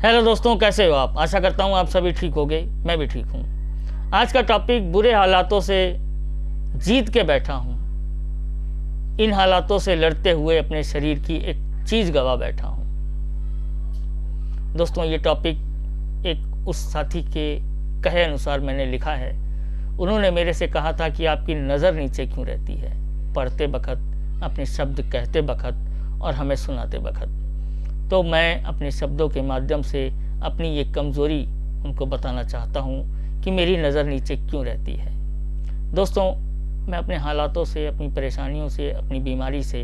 Hello दोस्तों, कैसे हो आप? आशा करता हूँ आप सभी ठीक होंगे। मैं भी ठीक हूँ। आज का टॉपिक बुरे हालातों से जीत के बैठा हूँ, इन हालातों से लड़ते हुए अपने शरीर की एक चीज़ गवा बैठा हूँ। दोस्तों, ये टॉपिक एक उस साथी के कहे अनुसार मैंने लिखा है। उन्होंने मेरे से कहा था कि आपकी नज़र नीचे क्यों रहती है पढ़ते वक्त, अपने शब्द कहते वक्त और हमें सुनाते वक्त। तो मैं अपने शब्दों के माध्यम से अपनी ये कमज़ोरी उनको बताना चाहता हूँ कि मेरी नज़र नीचे क्यों रहती है। दोस्तों, मैं अपने हालातों से, अपनी परेशानियों से, अपनी बीमारी से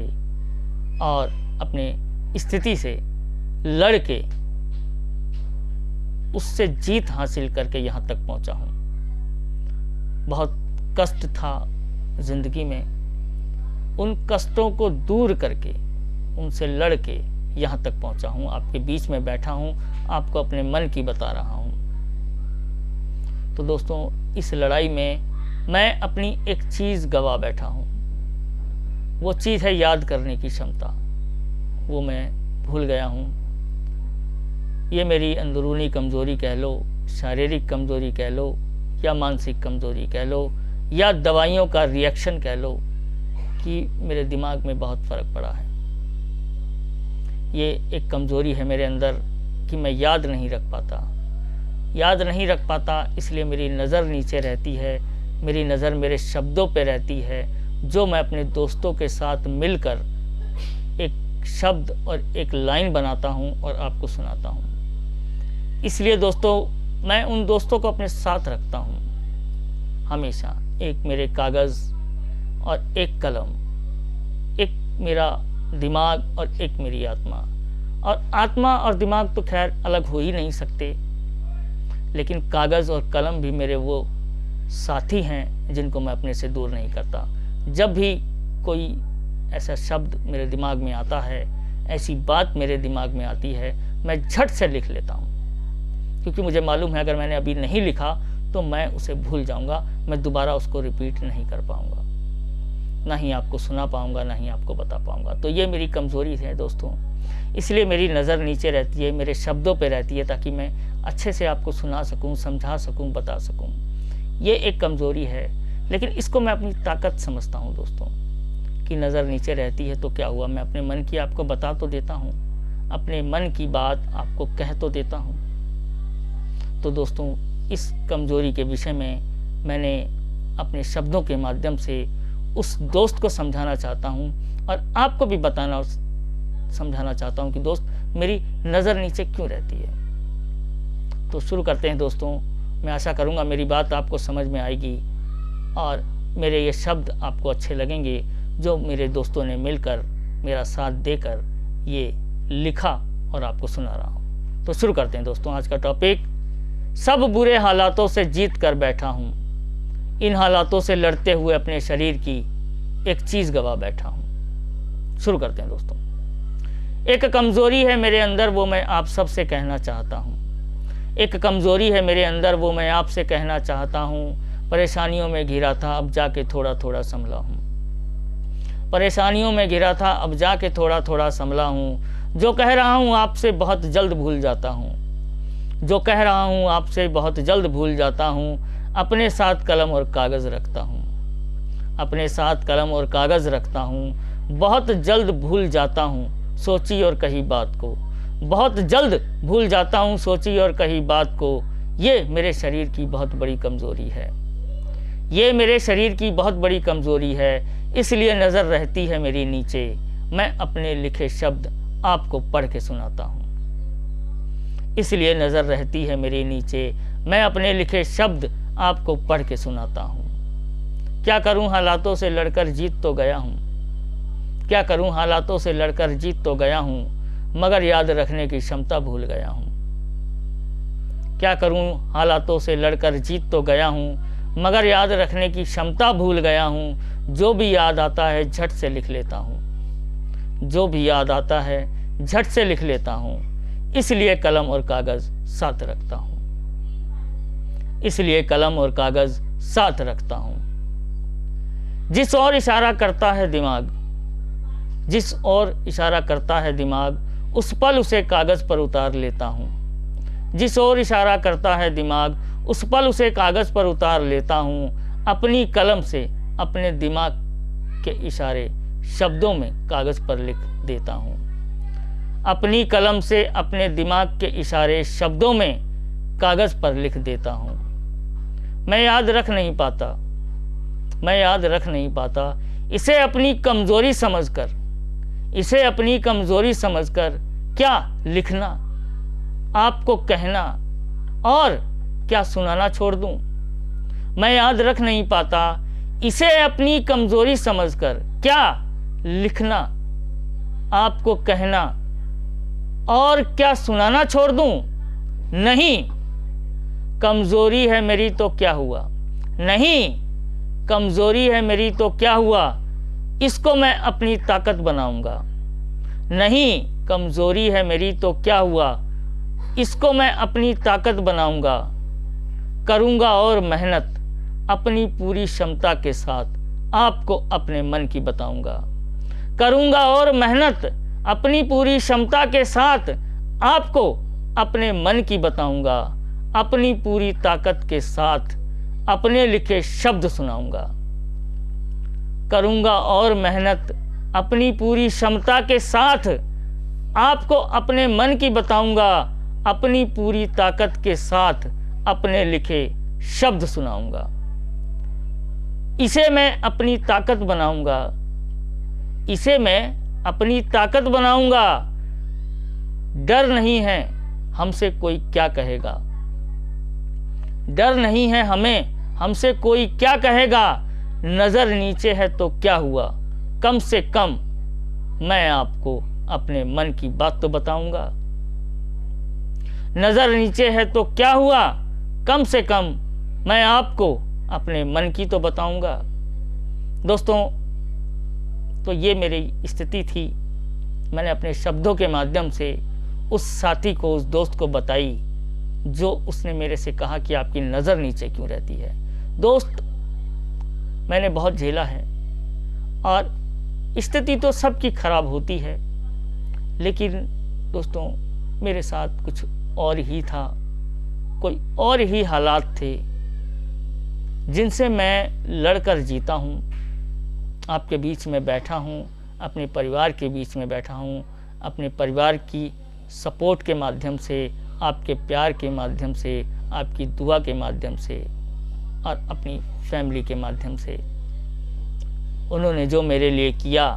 और अपने स्थिति से लड़ के उससे जीत हासिल करके यहाँ तक पहुँचा हूँ। बहुत कष्ट था ज़िंदगी में, उन कष्टों को दूर करके, उनसे लड़ के यहाँ तक पहुँचा हूँ। आपके बीच में बैठा हूँ, आपको अपने मन की बता रहा हूँ। तो दोस्तों, इस लड़ाई में मैं अपनी एक चीज़ गवा बैठा हूँ। वो चीज़ है याद करने की क्षमता। वो मैं भूल गया हूँ। ये मेरी अंदरूनी कमज़ोरी कह लो, शारीरिक कमज़ोरी कह लो, या मानसिक कमज़ोरी कह लो, या दवाइयों का रिएक्शन कह लो कि मेरे दिमाग में बहुत फ़र्क पड़ा है। ये एक कमज़ोरी है मेरे अंदर कि मैं याद नहीं रख पाता, इसलिए मेरी नज़र नीचे रहती है। मेरी नज़र मेरे शब्दों पे रहती है, जो मैं अपने दोस्तों के साथ मिलकर एक शब्द और एक लाइन बनाता हूँ और आपको सुनाता हूँ। इसलिए दोस्तों, मैं उन दोस्तों को अपने साथ रखता हूँ हमेशा। एक मेरे कागज़ और एक कलम, एक मेरा दिमाग और एक मेरी आत्मा। और आत्मा और दिमाग तो खैर अलग हो ही नहीं सकते, लेकिन कागज़ और कलम भी मेरे वो साथी हैं जिनको मैं अपने से दूर नहीं करता। जब भी कोई ऐसा शब्द मेरे दिमाग में आता है, ऐसी बात मेरे दिमाग में आती है, मैं झट से लिख लेता हूँ, क्योंकि मुझे मालूम है अगर मैंने अभी नहीं लिखा तो मैं उसे भूल जाऊँगा। मैं दोबारा उसको रिपीट नहीं कर पाऊँगा, ना ही आपको सुना पाऊँगा, ना ही आपको बता पाऊँगा। तो ये मेरी कमज़ोरी है दोस्तों। इसलिए मेरी नज़र नीचे रहती है, मेरे शब्दों पे रहती है, ताकि मैं अच्छे से आपको सुना सकूं, समझा सकूं, बता सकूं। ये एक कमज़ोरी है, लेकिन इसको मैं अपनी ताकत समझता हूं दोस्तों, कि नज़र नीचे रहती है तो क्या हुआ, मैं अपने मन की आपको बता तो देता हूं, अपने मन की बात आपको कह तो देता हूं। तो दोस्तों, इस कमज़ोरी के विषय में मैंने अपने शब्दों के माध्यम से उस दोस्त को समझाना चाहता हूँ और आपको भी बताना और समझाना चाहता हूँ कि दोस्त, मेरी नज़र नीचे क्यों रहती है। तो शुरू करते हैं दोस्तों। मैं आशा करूँगा मेरी बात आपको समझ में आएगी और मेरे ये शब्द आपको अच्छे लगेंगे, जो मेरे दोस्तों ने मिलकर मेरा साथ देकर ये लिखा और आपको सुना रहा हूँ। तो शुरू करते हैं दोस्तों। आज का टॉपिक, सब बुरे हालातों से जीत कर बैठा हूँ, इन हालातों से लड़ते हुए अपने शरीर की एक चीज़ गवा बैठा हूँ। शुरू करते हैं दोस्तों। एक कमज़ोरी है मेरे अंदर, वो मैं आप सब से कहना चाहता हूँ। एक कमज़ोरी है मेरे अंदर, वो मैं आपसे कहना चाहता हूँ। परेशानियों में घिरा था, अब जाके थोड़ा थोड़ा संभला हूँ। परेशानियों में घिरा था, अब जाके थोड़ा थोड़ा संभला हूँ। जो कह रहा हूँ आपसे बहुत जल्द भूल जाता हूँ। जो कह रहा हूँ आपसे बहुत जल्द भूल जाता हूँ। अपने साथ कलम और कागज़ रखता हूँ। अपने साथ कलम और कागज़ रखता हूँ। बहुत जल्द भूल जाता हूँ सोची और कही बात को। बहुत जल्द भूल जाता हूँ सोची और कही बात को। ये मेरे शरीर की बहुत बड़ी कमज़ोरी है। ये मेरे शरीर की बहुत बड़ी कमज़ोरी है, इसलिए नज़र रहती है मेरी नीचे। मैं अपने लिखे शब्द आपको पढ़ के सुनाता हूँ। इसलिए नज़र रहती है मेरे नीचे, मैं अपने लिखे शब्द आपको पढ़ के सुनाता हूँ। क्या करूँ, हालातों से लड़कर जीत तो गया हूँ। क्या करूँ, हालातों से लड़कर जीत तो गया हूँ, मगर याद रखने की क्षमता भूल गया हूँ। क्या करूँ, हालातों से लड़कर जीत तो गया हूँ, मगर याद रखने की क्षमता भूल गया हूँ। जो भी याद आता है झट से लिख लेता हूँ। जो भी याद आता है झट से लिख लेता हूँ। इसलिए कलम और कागज़ साथ रखता हूँ। इसलिए कलम और कागज़ साथ रखता हूँ। जिस ओर इशारा करता है दिमाग, जिस ओर इशारा करता है दिमाग, उस पल उसे कागज़ पर उतार लेता हूँ। जिस ओर इशारा करता है दिमाग, उस पल उसे कागज़ पर उतार लेता हूँ। अपनी कलम से अपने दिमाग के इशारे शब्दों में कागज़ पर लिख देता हूँ। अपनी कलम से अपने दिमाग के इशारे शब्दों में कागज़ पर लिख देता हूँ। मैं याद रख नहीं पाता इसे अपनी कमज़ोरी समझकर क्या लिखना, आपको कहना और क्या सुनाना छोड़ दूं। मैं याद रख नहीं पाता इसे अपनी कमज़ोरी समझकर क्या लिखना, आपको कहना और क्या सुनाना छोड़ दूं। नहीं, कमज़ोरी है मेरी तो क्या हुआ, इसको मैं अपनी ताकत बनाऊंगा। नहीं, कमज़ोरी है मेरी तो क्या हुआ, इसको मैं अपनी ताकत बनाऊंगा। करूंगा और मेहनत अपनी पूरी क्षमता के साथ आपको अपने मन की बताऊंगा। करूंगा और मेहनत अपनी पूरी क्षमता के साथ आपको अपने मन की बताऊंगा। अपनी पूरी ताकत के साथ अपने लिखे शब्द सुनाऊंगा। करूंगा और मेहनत अपनी पूरी क्षमता के साथ आपको अपने मन की बताऊंगा। अपनी पूरी ताकत के साथ अपने लिखे शब्द सुनाऊंगा। इसे मैं अपनी ताकत बनाऊंगा। डर नहीं है हमसे कोई क्या कहेगा, हमसे कोई क्या कहेगा। नज़र नीचे है तो क्या हुआ, कम से कम मैं आपको अपने मन की बात तो बताऊंगा। नज़र नीचे है तो क्या हुआ, कम से कम मैं आपको अपने मन की तो बताऊंगा। दोस्तों, तो ये मेरी स्थिति थी। मैंने अपने शब्दों के माध्यम से उस साथी को, उस दोस्त को बताई जो उसने मेरे से कहा कि आपकी नज़र नीचे क्यों रहती है। दोस्त, मैंने बहुत झेला है और स्थिति तो सबकी खराब होती है, लेकिन दोस्तों मेरे साथ कुछ और ही था, कोई और ही हालात थे जिनसे मैं लड़कर जीता हूँ। आपके बीच में बैठा हूँ, अपने परिवार के बीच में बैठा हूँ, अपने परिवार की सपोर्ट के माध्यम से, आपके प्यार के माध्यम से, आपकी दुआ के माध्यम से और अपनी फैमिली के माध्यम से। उन्होंने जो मेरे लिए किया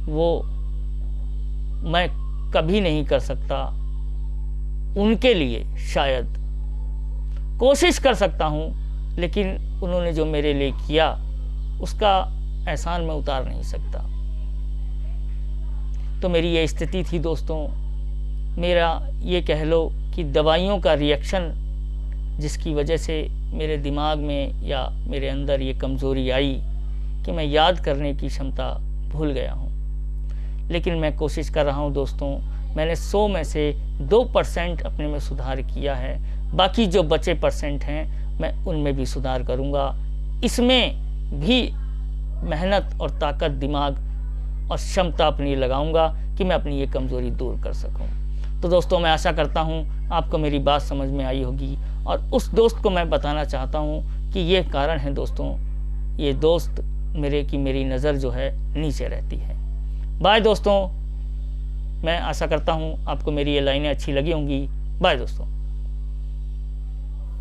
वो मैं कभी नहीं कर सकता। उनके लिए शायद कोशिश कर सकता हूँ, लेकिन उन्होंने जो मेरे लिए किया उसका एहसान मैं उतार नहीं सकता। तो मेरी ये स्थिति थी दोस्तों। मेरा ये कह लो कि दवाइयों का रिएक्शन, जिसकी वजह से मेरे दिमाग में या मेरे अंदर ये कमज़ोरी आई कि मैं याद करने की क्षमता भूल गया हूँ। लेकिन मैं कोशिश कर रहा हूँ दोस्तों। मैंने 100 में से 2% अपने में सुधार किया है। बाकी जो बचे % हैं मैं उनमें भी सुधार करूँगा। इसमें भी मेहनत और ताकत, दिमाग और क्षमता अपनी लगाऊंगा कि मैं अपनी ये कमज़ोरी दूर कर सकूं। तो दोस्तों, मैं आशा करता हूं आपको मेरी बात समझ में आई होगी। और उस दोस्त को मैं बताना चाहता हूं कि ये कारण है दोस्तों, ये दोस्त मेरी नज़र जो है नीचे रहती है। बाय दोस्तों, मैं आशा करता हूं आपको मेरी ये लाइनें अच्छी लगी होंगी। बाय दोस्तों।